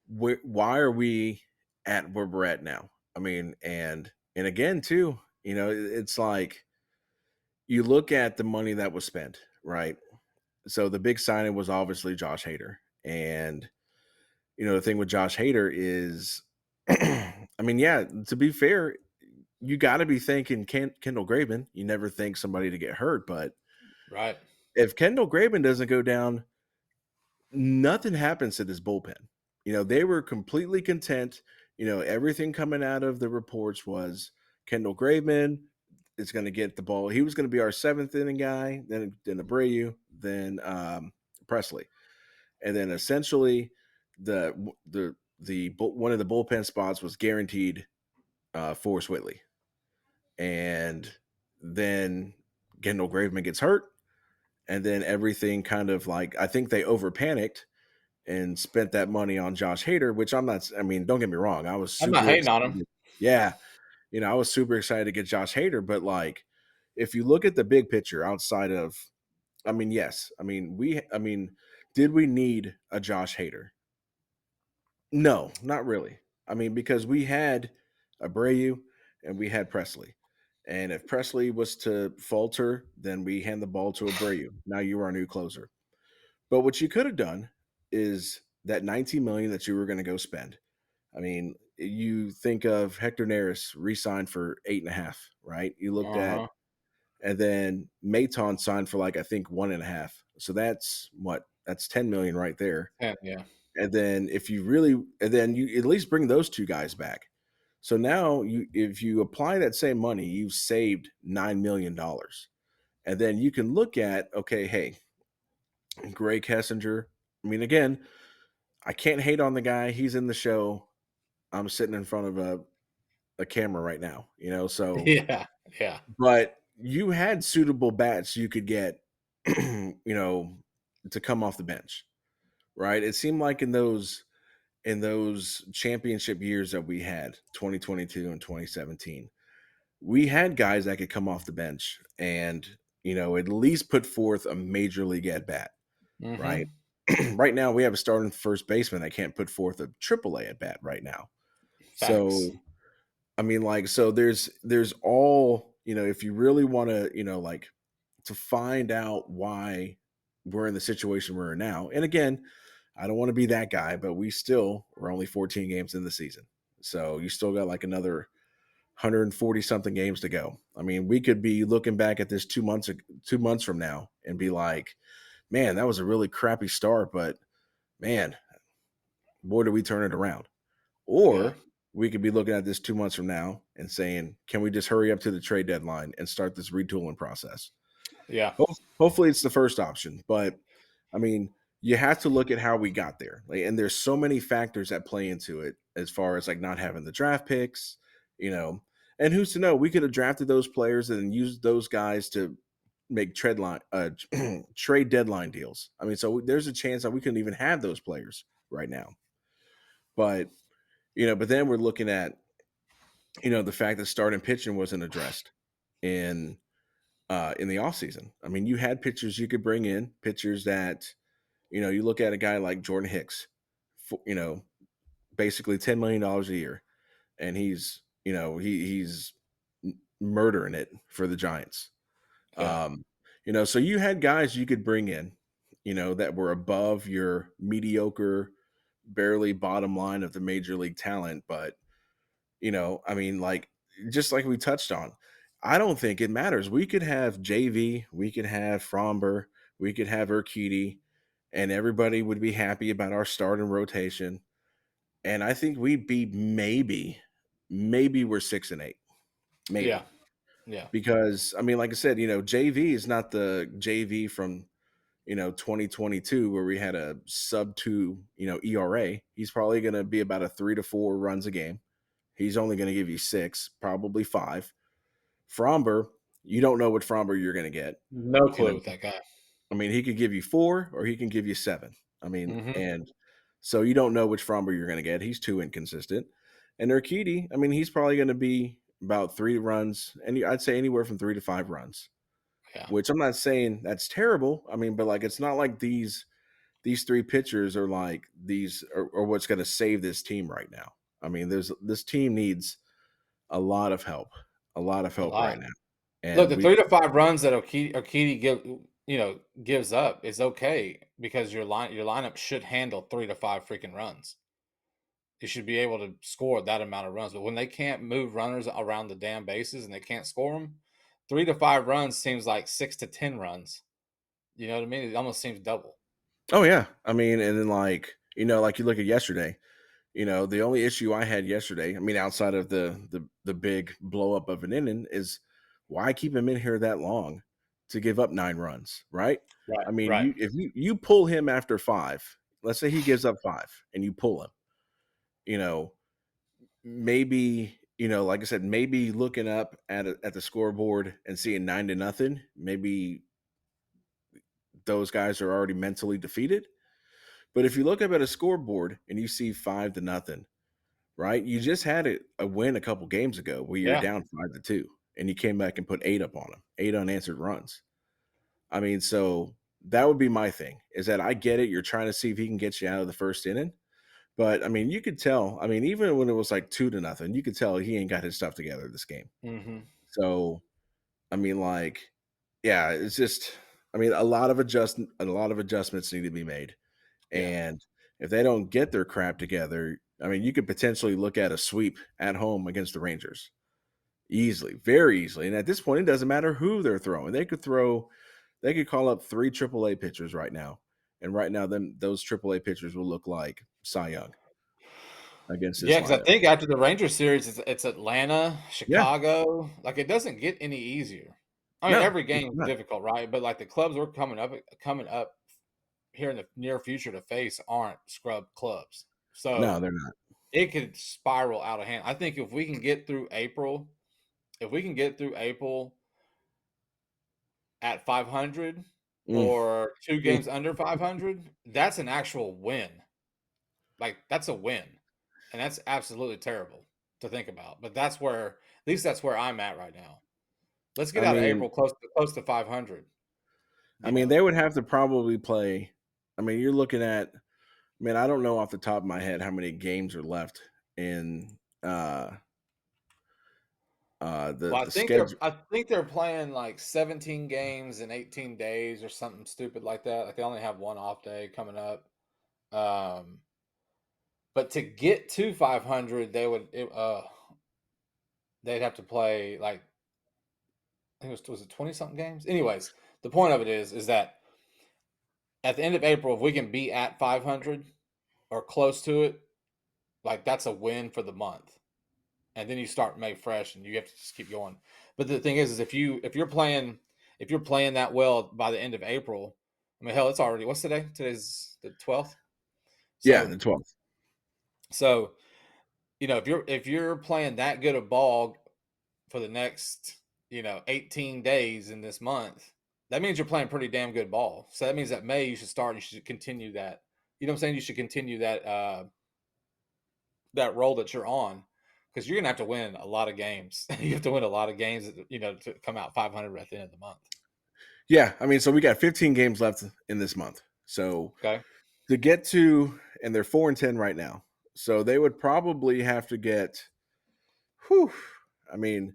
why are we at where we're at now? I mean, and again, too, it's like you look at the money that was spent, right? So the big signing was obviously Josh Hader. And, the thing with Josh Hader is, I mean, yeah, to be fair, you got to be thinking Kendall Graveman. You never think somebody to get hurt, but Right. if Kendall Graveman doesn't go down, nothing happens to this bullpen. They were completely content. Everything coming out of the reports was Kendall Graveman is going to get the ball. He was going to be our 7th inning guy, then Abreu, then Presley, and then essentially the one of the bullpen spots was guaranteed Forrest Whitley, and then Kendall Graveman gets hurt, and then everything kind of like I think they over panicked and spent that money on Josh Hader, which I'm not. I mean, don't get me wrong, I was I'm not super hating on him. excited. Yeah, I was super excited to get Josh Hader, but like, if you look at the big picture outside of, I mean, yes, I mean, did we need a Josh Hader? No, not really. I mean, because we had Abreu and we had Presley. And if Presley was to falter, then we hand the ball to Abreu. Now you are our new closer. But what you could have done is that 19 million that you were going to go spend. I mean, you think of Hector Neris re-signed for 8.5, right? You looked at, Uh-huh. and then Maton signed for like I think 1.5. So that's what? That's 10 million right there. Yeah. And then if you really, and then you at least bring those two guys back. So now you, if you apply that same money, you've saved $9 million, and then you can look at, okay, hey, Gray Kessinger. I mean, again, I can't hate on the guy. He's in the show. I'm sitting in front of a camera right now, so, Yeah. Yeah. but you had suitable bats you could get, to come off the bench, right? It seemed like in those championship years that we had, 2022 and 2017, we had guys that could come off the bench and, at least put forth a major league at bat, right? Mm-hmm. Right now, we have a starting first baseman that can't put forth a triple A at bat right now. Facts. So, I mean, like, so there's all, if you really want to, like, to find out why we're in the situation we're in now. And again, I don't want to be that guy, but we're only 14 games in the season. So you still got like another 140 something games to go. I mean, we could be looking back at this 2 months from now and be like, man, that was a really crappy start, but man, boy, did we turn it around. Yeah. Or we could be looking at this 2 months from now and saying, can we just hurry up to the trade deadline and start this retooling process? Yeah. Hopefully it's the first option, but I mean, you have to look at how we got there. Like, and there's so many factors that play into it as far as like not having the draft picks, you know. And who's to know? We could have drafted those players and used those guys to make trade deadline deals. I mean, so there's a chance that we couldn't even have those players right now. But but then we're looking at the fact that starting pitching wasn't addressed in in the offseason. I mean, you had pitchers you could bring in, pitchers that, you look at a guy like Jordan Hicks, for, basically $10 million a year, and he's murdering it for the Giants. Yeah. So you had guys you could bring in, that were above your mediocre, barely bottom line of the major league talent, but I mean, like, just like we touched on, I don't think it matters. We could have JV, we could have Fromber, we could have Urquidy, and everybody would be happy about our start and rotation. And I think we'd be maybe we're 6-8, Yeah. maybe. Yeah. Because I mean, like I said, JV is not the JV from 2022 where we had a sub 2 ERA. He's probably going to be about a 3 to 4 runs a game. He's only going to give you 6, probably 5. Fromber, you don't know what Fromber you're going to get. No You know, clue with that guy. I mean, he could give you 4 or he can give you 7. I mean, Mm-hmm. and so you don't know which Fromber you're going to get. He's too inconsistent. And Urquidy, I mean, he's probably going to be about 3 runs, and I'd say anywhere from 3 to 5 runs. Yeah. Which I'm not saying that's terrible. I mean, but like it's not like these 3 pitchers are like these are what's going to save this team right now. I mean, this team needs a lot of A help right lot. now. Look, And the we 3 to 5 runs that Okiti gives up is okay because your lineup should handle 3 to 5 freaking runs. You should be able to score that amount of runs. But when they can't move runners around the damn bases and they can't score them, 3 to 5 runs seems like 6 to 10 runs. You know what I mean? It almost seems double. oh yeah, I mean, and then like like you look at yesterday. The only issue I had yesterday, I mean, outside of the big blow up of an inning, is why keep him in here that long to give up 9 runs, right? Right. I mean, Right. if you pull him after 5, let's say he gives up 5, and you pull him, you know, maybe like I said, maybe looking up at the scoreboard and seeing 9-0, maybe those guys are already mentally defeated. But if you look up at a scoreboard and you see 5-0, right? You just had a win a couple games ago where you're Yeah. down 5-2. and you came back and put 8 up on him, 8 unanswered runs. I mean, so that would be my thing, is that I get it. You're trying to see if he can get you out of the first inning. But I mean, you could tell. I mean, even when it was like 2-0, you could tell he ain't got his stuff together this game. Mm-hmm. So, I mean, like, yeah, it's just. I mean, a lot of adjustments need to be made, Yeah. and if they don't get their crap together, I mean, you could potentially look at a sweep at home against the Rangers easily, very easily. And at this point, it doesn't matter who they're throwing. They could call up 3 AAA pitchers right now, and right now, those AAA pitchers will look like Cy Young against this Yeah, because I lineup. think after the Rangers series, it's Atlanta, Yeah, Chicago. Like it doesn't get any easier. I mean, no, every it's game is not. difficult, right? But like the clubs we're coming up here in the near future to face aren't scrub clubs, No, so they're not. it could spiral out of hand. I think if we can get through April, if we can get through April at 500 Mm, or 2 games mm. under 500, that's an actual win. Like that's a win, and that's absolutely terrible to think about. But that's where, at least that's where I'm at right now. Let's get I out of mean, April close to 500. I You mean, know, they would have to probably play. I mean, you're looking at. I mean, I don't know off the top of my head how many games are left in well, the schedule. I think they're playing like 17 games in 18 days or something stupid like that. Like they only have one off day coming up. Um, but to get to 500, they'd have to play like I think was it 20 something games. Anyways, the point of it is that at the end of April, if we can be at 500 or close to it, like that's a win for the month. And then you start May fresh, and you have to just keep going. But the thing is if you're playing that well by the end of April, I mean, hell, it's already what's today? Today's the 12th. Yeah, So the 12th. so if you're playing that good a ball for the next 18 days in this month, that means you're playing pretty damn good ball. So that means that May you should start. You should continue that. You know what I'm saying? You should continue that role that you're on because you're gonna have to win a lot of games. You have to win a lot of games, to come out 500 at the end of the month. Yeah, I mean, so we got 15 games left in this month. So Okay. to get to, and they're 4-10 right now. So they would probably have to get. Whew, I mean,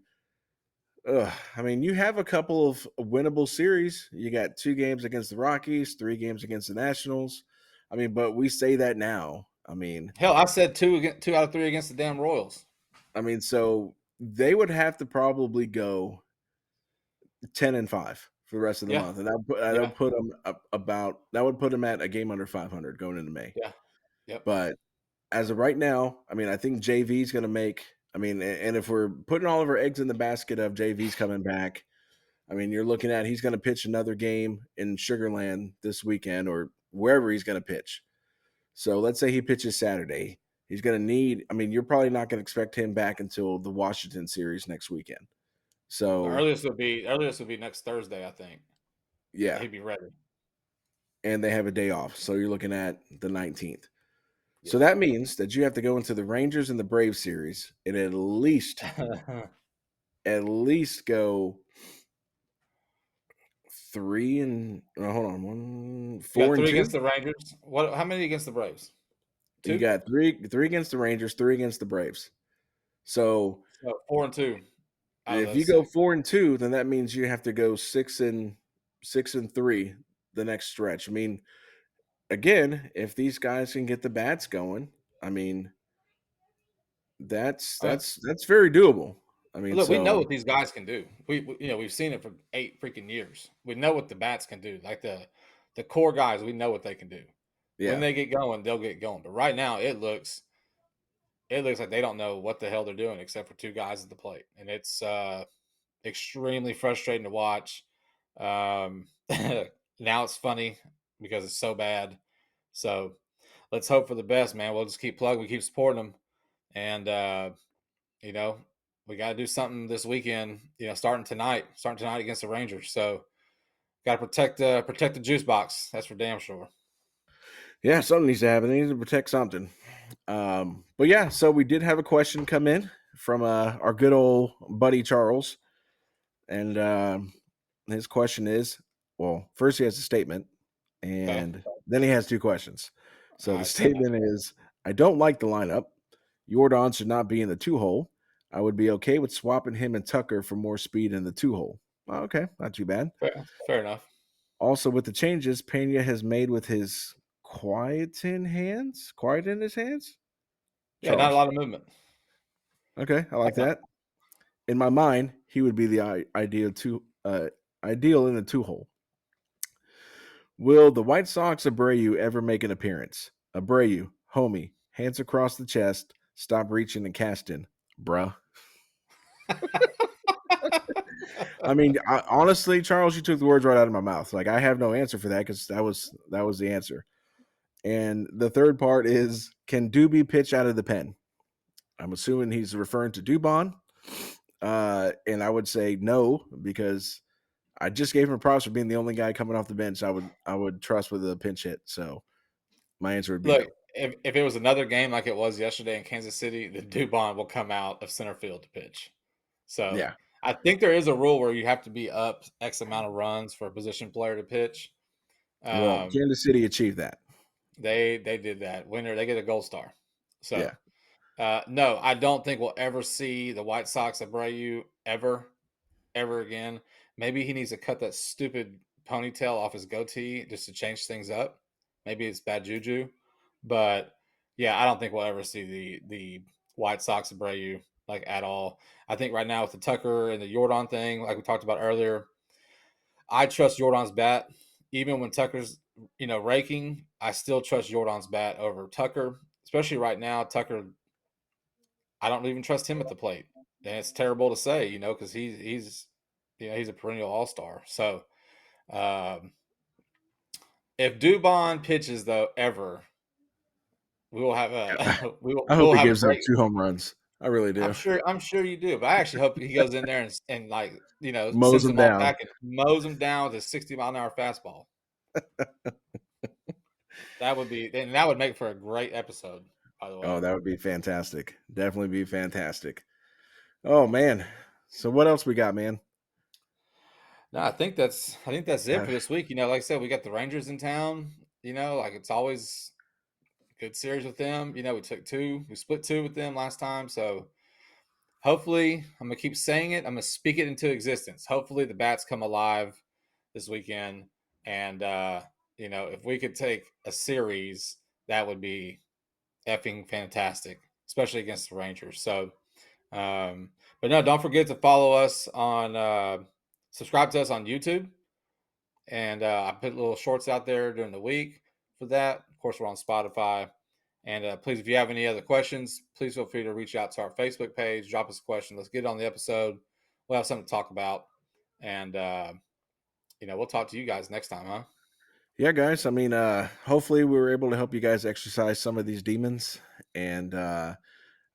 you have a couple of winnable series. You got 2 games against the Rockies, 3 games against the Nationals. I mean, but we say that now. Hell, I said two out of three against the damn Royals. So they would have to probably go 10-5 for the rest of the Yeah. month, and that Yeah. would put them that would put them at a game under 500 going into May. Yeah. Yep. But as of right now, I mean, I think JV's going to make. I mean, and if we're putting all of our eggs in the basket of JV's coming back, I mean, you're looking at he's going to pitch another game in Sugarland this weekend or wherever he's going to pitch. So let's say he pitches Saturday. He's going to need. I mean, you're probably not going to expect him back until the Washington series next weekend. The So earliest would be next Thursday, I think. yeah, He'd be ready. and they have a day off. So you're looking at the 19th. So Yeah. that means that you have to go into the Rangers and the Braves series and at least go 3 and hold on, You got 4 and three 2. against the Rangers. What? How many against the Braves? You Two. got three against the Rangers, 3 against the Braves. So So 4-2 out of if those you go six. 4 and 2, then that means you have to go 6 and 3 the next stretch. I mean, again, if these guys can get the bats going, I mean, that's I mean, that's that's very doable. I mean, look, we know so what these guys can do. We've seen it for 8 freaking years. We know what the bats can do. Like the core guys, we know what they can do. When yeah. they get going, they'll get going. But right now, it looks like they don't know what the hell they're doing except for two guys at the plate, and it's extremely frustrating to watch. Um, now it's funny because it's so bad. So let's hope for the best, man. We'll just keep plugging, we keep supporting them, and you know, we got to do something this weekend. Starting tonight against the Rangers. So got to protect the juice box. That's for damn sure. Yeah, something needs to happen. They need to protect something. But yeah, so we did have a question come in from our good old buddy Charles. And his question is, well, first he has a statement, and then he has two questions. So the statement is, I don't like the lineup. Jordan should not be in the 2-hole. I would be okay with swapping him and Tucker for more speed in the 2-hole. Okay, not too bad. Fair enough. Also, with the changes Pena has made with his quiet in his hands. Yeah, not a lot of movement. Okay, I like that. In my mind, he would be the ideal in the 2-hole. Will the White Sox Abreu ever make an appearance? Abreu, homie, hands across the chest, stop reaching and casting, bruh. I mean, honestly, Charles, you took the words right out of my mouth. Like, I have no answer for that because that was the answer. And the third part is, can Doobie pitch out of the pen? I'm assuming he's referring to Dubon. And I would say no, because I just gave him props for being the only guy coming off the bench I would trust with a pinch hit. So my answer would be no. If it was another game like it was yesterday in Kansas City, the Dubon will come out of center field to pitch. So yeah, I think there is a rule where you have to be up X amount of runs for a position player to pitch. Well, Kansas City achieved that. They did that. Winner, they get a gold star. So yeah. No, I don't think we'll ever see the White Sox Abreu ever again. Maybe he needs to cut that stupid ponytail off his goatee just to change things up. Maybe it's bad juju, but yeah, I don't think we'll ever see the White Sox Abreu like at all. I think right now with the Tucker and the Jordan thing, like we talked about earlier, I trust Jordan's bat. Even when Tucker's raking, I still trust Jordan's bat over Tucker. Especially right now, Tucker, I don't even trust him at the plate, and it's terrible to say, because he's a perennial all-star. So, if Dubon pitches though ever, we will have a I hope he have gives up 2 home runs. I really do. I'm sure you do, but I actually hope he goes in there and like mows sends them them all down. back and mows them down with a 60-mile-an-hour fastball. That would make for a great episode, by the way. Oh, that would be fantastic. Definitely be fantastic. Oh man. So what else we got, man? No, I think that's it for this week. Like I said, we got the Rangers in town. Like it's always a good series with them. We split 2 with them last time. So hopefully, I'm gonna keep saying it. I'm gonna speak it into existence. Hopefully, the bats come alive this weekend, and if we could take a series, that would be effing fantastic, especially against the Rangers. So, but no, don't forget to follow us on, subscribe to us on YouTube. And I put little shorts out there during the week for that. Of course, we're on Spotify. And please, if you have any other questions, please feel free to reach out to our Facebook page, drop us a question. Let's get on the episode. We'll have something to talk about. And, we'll talk to you guys next time, huh? Yeah, guys. I mean, hopefully we were able to help you guys exercise some of these demons. And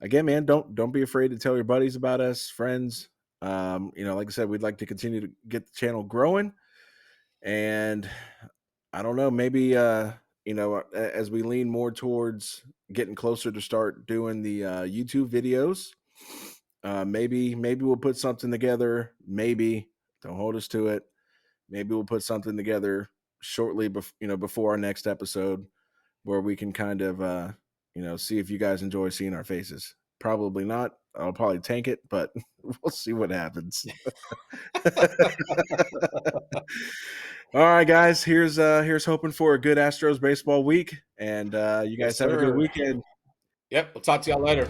again, man, don't be afraid to tell your buddies about us, friends. Like I said, we'd like to continue to get the channel growing. And I don't know, maybe as we lean more towards getting closer to start doing the YouTube videos, maybe we'll put something together. Maybe, don't hold us to it. Maybe we'll put something together shortly before our next episode, where we can kind of see if you guys enjoy seeing our faces. Probably not. I'll probably tank it, but we'll see what happens. All right, guys. Here's hoping for a good Astros baseball week, and you guys have a good weekend. Yep, we'll talk to y'all later.